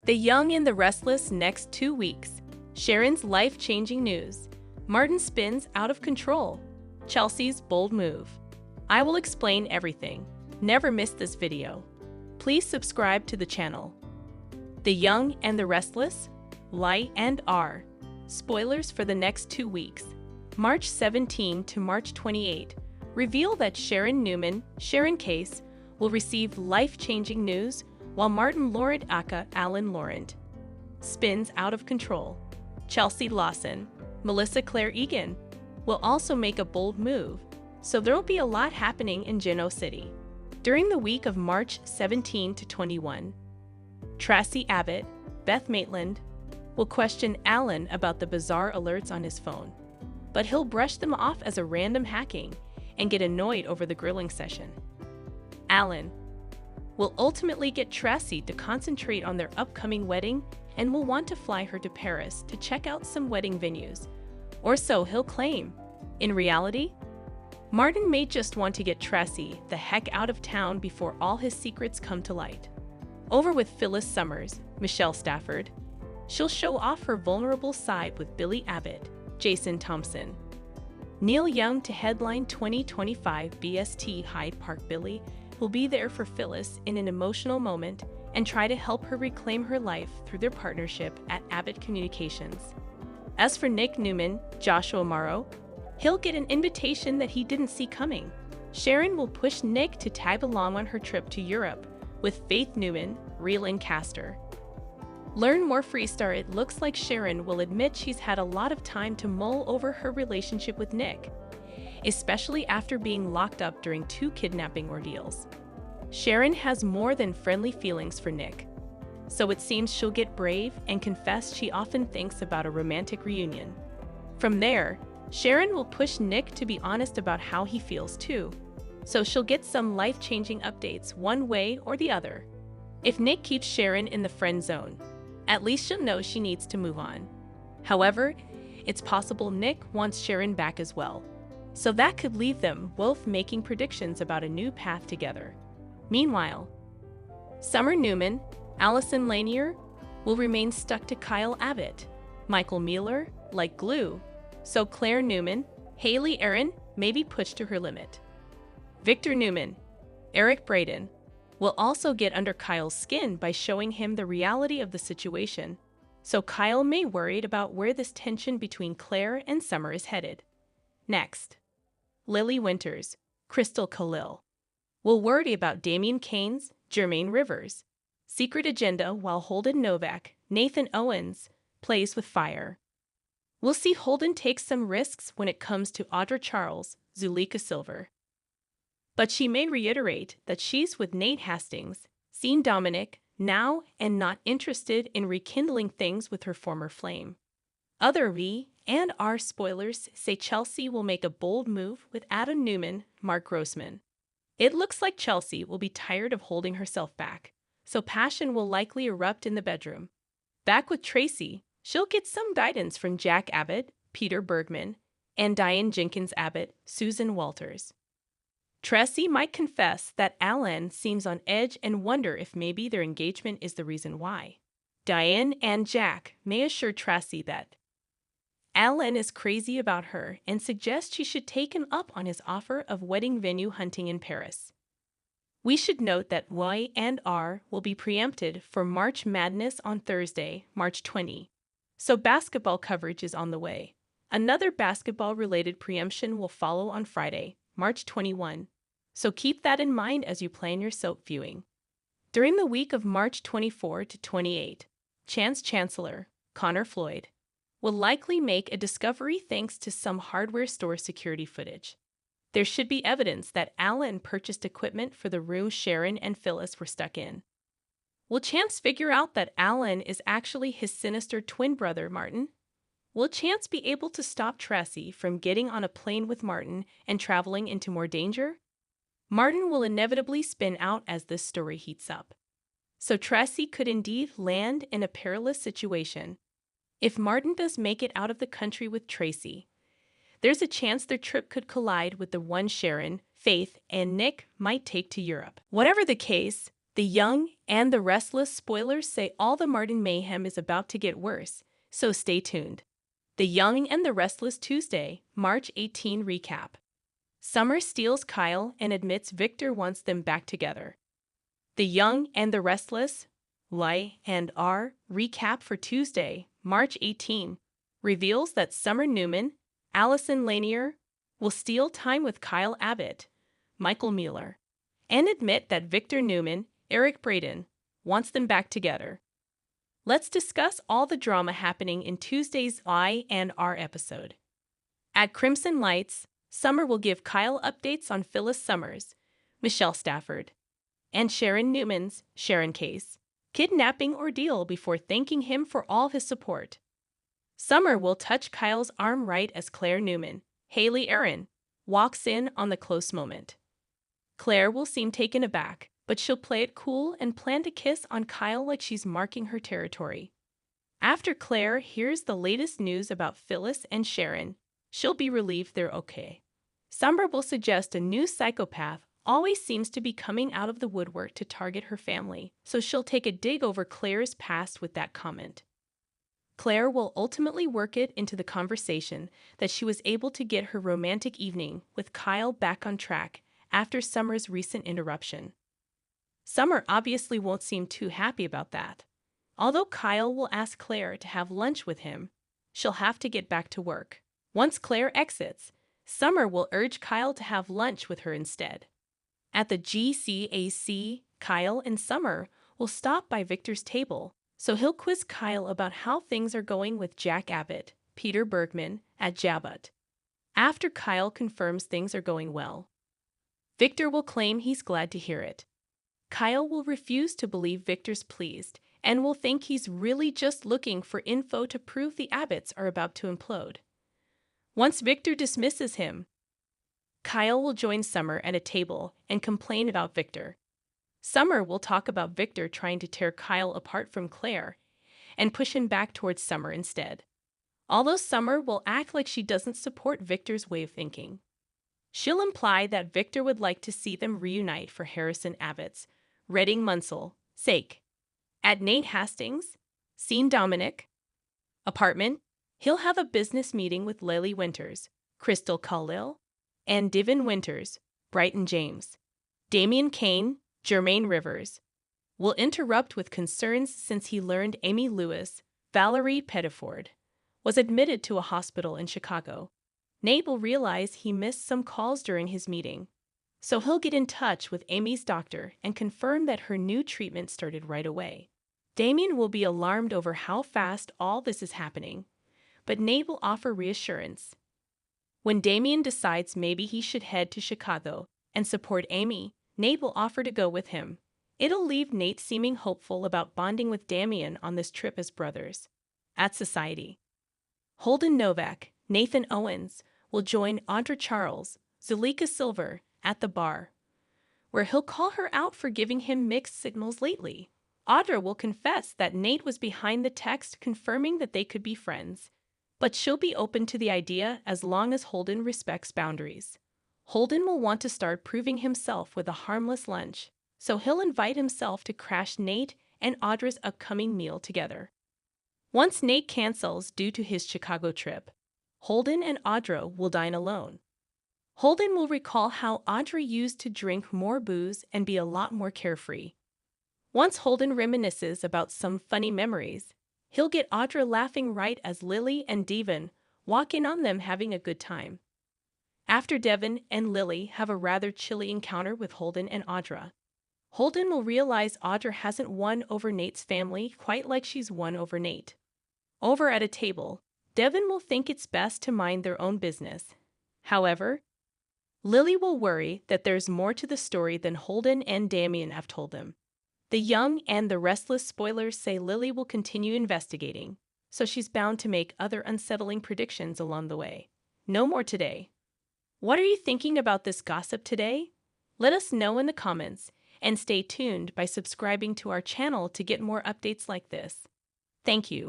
The Young and the Restless next 2 weeks. Sharon's life-changing news. Martin spins out of control. Chelsea's bold move. I will explain everything. Never miss this video. Please subscribe to the channel. The Young and the Restless. Lie and R. Spoilers for the next 2 weeks. March 17 to March 28 reveal that Sharon Newman, Sharon Case, will receive life-changing news while Martin Laurent aka Alan Laurent spins out of control. Chelsea Lawson, Melissa Claire Egan will also make a bold move, so there'll be a lot happening in Genoa City. During the week of March 17 to 21, Tracy Abbott, Beth Maitland, will question Alan about the bizarre alerts on his phone, but he'll brush them off as a random hacking and get annoyed over the grilling session. Alan will ultimately get Tracy to concentrate on their upcoming wedding and will want to fly her to Paris to check out some wedding venues, or so he'll claim. In reality, Martin may just want to get Tracy the heck out of town before all his secrets come to light. Over with Phyllis Summers, Michelle Stafford. She'll show off her vulnerable side with Billy Abbott, Jason Thompson. Neil Young to headline 2025 BST Hyde Park. Billy will be there for Phyllis in an emotional moment and try to help her reclaim her life through their partnership at Abbott Communications. As for Nick Newman, Joshua Morrow, he'll get an invitation that he didn't see coming. Sharon will push Nick to tag along on her trip to Europe with Faith Newman, Reeling Caster. Learn more Freestar. It looks like Sharon will admit she's had a lot of time to mull over her relationship with Nick, especially after being locked up during 2 kidnapping ordeals. Sharon has more than friendly feelings for Nick, so it seems she'll get brave and confess she often thinks about a romantic reunion. From there, Sharon will push Nick to be honest about how he feels too, so she'll get some life-changing updates one way or the other. If Nick keeps Sharon in the friend zone, at least she'll know she needs to move on. However, it's possible Nick wants Sharon back as well, so that could leave them both making predictions about a new path together. Meanwhile, Summer Newman, Allison Lanier, will remain stuck to Kyle Abbott, Michael Mueller, like glue, so Claire Newman, Haley Aaron may be pushed to her limit. Victor Newman, Eric Braden, will also get under Kyle's skin by showing him the reality of the situation, so Kyle may be worried about where this tension between Claire and Summer is headed. Next, Lily Winters, Crystal Khalil, will worry about Damian Keynes, Jermaine Rivers' secret agenda while Holden Novak, Nathan Owens, plays with fire. We'll see Holden take some risks when it comes to Audra Charles, Zuleika Silver. But she may reiterate that she's with Nate Hastings, seen Dominic, now and not interested in rekindling things with her former flame. Other V and R spoilers say Chelsea will make a bold move with Adam Newman, Mark Grossman. It looks like Chelsea will be tired of holding herself back, so passion will likely erupt in the bedroom. Back with Tracy, she'll get some guidance from Jack Abbott, Peter Bergman, and Diane Jenkins Abbott, Susan Walters. Tracy might confess that Alan seems on edge and wonder if maybe their engagement is the reason why. Diane and Jack may assure Tracy that Alan is crazy about her and suggest she should take him up on his offer of wedding venue hunting in Paris. We should note that Y and R will be preempted for March Madness on Thursday, March 20, so basketball coverage is on the way. Another basketball-related preemption will follow on Friday, March 21, so keep that in mind as you plan your soap viewing. During the week of March 24 to 28, Chance Chancellor, Connor Floyd, will likely make a discovery thanks to some hardware store security footage. There should be evidence that Alan purchased equipment for the room Sharon and Phyllis were stuck in. Will Chance figure out that Alan is actually his sinister twin brother, Martin? Will Chance be able to stop Tracy from getting on a plane with Martin and traveling into more danger? Martin will inevitably spin out as this story heats up, so Tracy could indeed land in a perilous situation. If Martin does make it out of the country with Tracy, there's a chance their trip could collide with the one Sharon, Faith, and Nick might take to Europe. Whatever the case, The Young and the Restless spoilers say all the Martin mayhem is about to get worse, so stay tuned. The Young and the Restless Tuesday, March 18 recap. Summer steals Kyle and admits Victor wants them back together. The Young and the Restless, Y and R, recap for Tuesday, March 18, reveals that Summer Newman, Allison Lanier, will steal time with Kyle Abbott, Michael Mueller, and admit that Victor Newman, Eric Braden, wants them back together. Let's discuss all the drama happening in Tuesday's I and R episode. At Crimson Lights, Summer will give Kyle updates on Phyllis Summers, Michelle Stafford, and Sharon Newman's Sharon case kidnapping ordeal before thanking him for all his support. Summer will touch Kyle's arm right as Claire Newman, Haley Aaron, walks in on the close moment. Claire will seem taken aback, but she'll play it cool and plan to kiss on Kyle like she's marking her territory. After Claire hears the latest news about Phyllis and Sharon, she'll be relieved they're okay. Summer will suggest a new psychopath always seems to be coming out of the woodwork to target her family, so she'll take a dig over Claire's past with that comment. Claire will ultimately work it into the conversation that she was able to get her romantic evening with Kyle back on track after Summer's recent interruption. Summer obviously won't seem too happy about that. Although Kyle will ask Claire to have lunch with him, she'll have to get back to work. Once Claire exits, Summer will urge Kyle to have lunch with her instead. At the GCAC, Kyle and Summer will stop by Victor's table, so he'll quiz Kyle about how things are going with Jack Abbott, Peter Bergman, at Jabut. After Kyle confirms things are going well, Victor will claim he's glad to hear it. Kyle will refuse to believe Victor's pleased and will think he's really just looking for info to prove the Abbotts are about to implode. Once Victor dismisses him, Kyle will join Summer at a table and complain about Victor. Summer will talk about Victor trying to tear Kyle apart from Claire and push him back towards Summer instead. Although Summer will act like she doesn't support Victor's way of thinking. She'll imply that Victor would like to see them reunite for Harrison Abbott's Redding Munsell sake. At Nate Hastings' Scene Dominic apartment, he'll have a business meeting with Lily Winters, Crystal Khalil, and Divin Winters, Brighton James. Damian Kane, Jermaine Rivers, will interrupt with concerns since he learned Amy Lewis, Valerie Pettiford, was admitted to a hospital in Chicago. Nate will realize he missed some calls during his meeting, so he'll get in touch with Amy's doctor and confirm that her new treatment started right away. Damien will be alarmed over how fast all this is happening, but Nate will offer reassurance. When Damien decides maybe he should head to Chicago and support Amy, Nate will offer to go with him. It'll leave Nate seeming hopeful about bonding with Damien on this trip as brothers. At Society, Holden Novak, Nathan Owens, will join Audra Charles, Zulika Silver, at the bar, where he'll call her out for giving him mixed signals lately. Audra will confess that Nate was behind the text confirming that they could be friends, but she'll be open to the idea as long as Holden respects boundaries. Holden will want to start proving himself with a harmless lunch, so he'll invite himself to crash Nate and Audra's upcoming meal together. Once Nate cancels due to his Chicago trip, Holden and Audra will dine alone. Holden will recall how Audra used to drink more booze and be a lot more carefree. Once Holden reminisces about some funny memories, he'll get Audra laughing right as Lily and Devon walk in on them having a good time. After Devon and Lily have a rather chilly encounter with Holden and Audra, Holden will realize Audra hasn't won over Nate's family quite like she's won over Nate. Over at a table, Devon will think it's best to mind their own business. However, Lily will worry that there's more to the story than Holden and Damien have told them. The Young and the Restless spoilers say Lily will continue investigating, so she's bound to make other unsettling predictions along the way. No more today. What are you thinking about this gossip today? Let us know in the comments, and stay tuned by subscribing to our channel to get more updates like this. Thank you.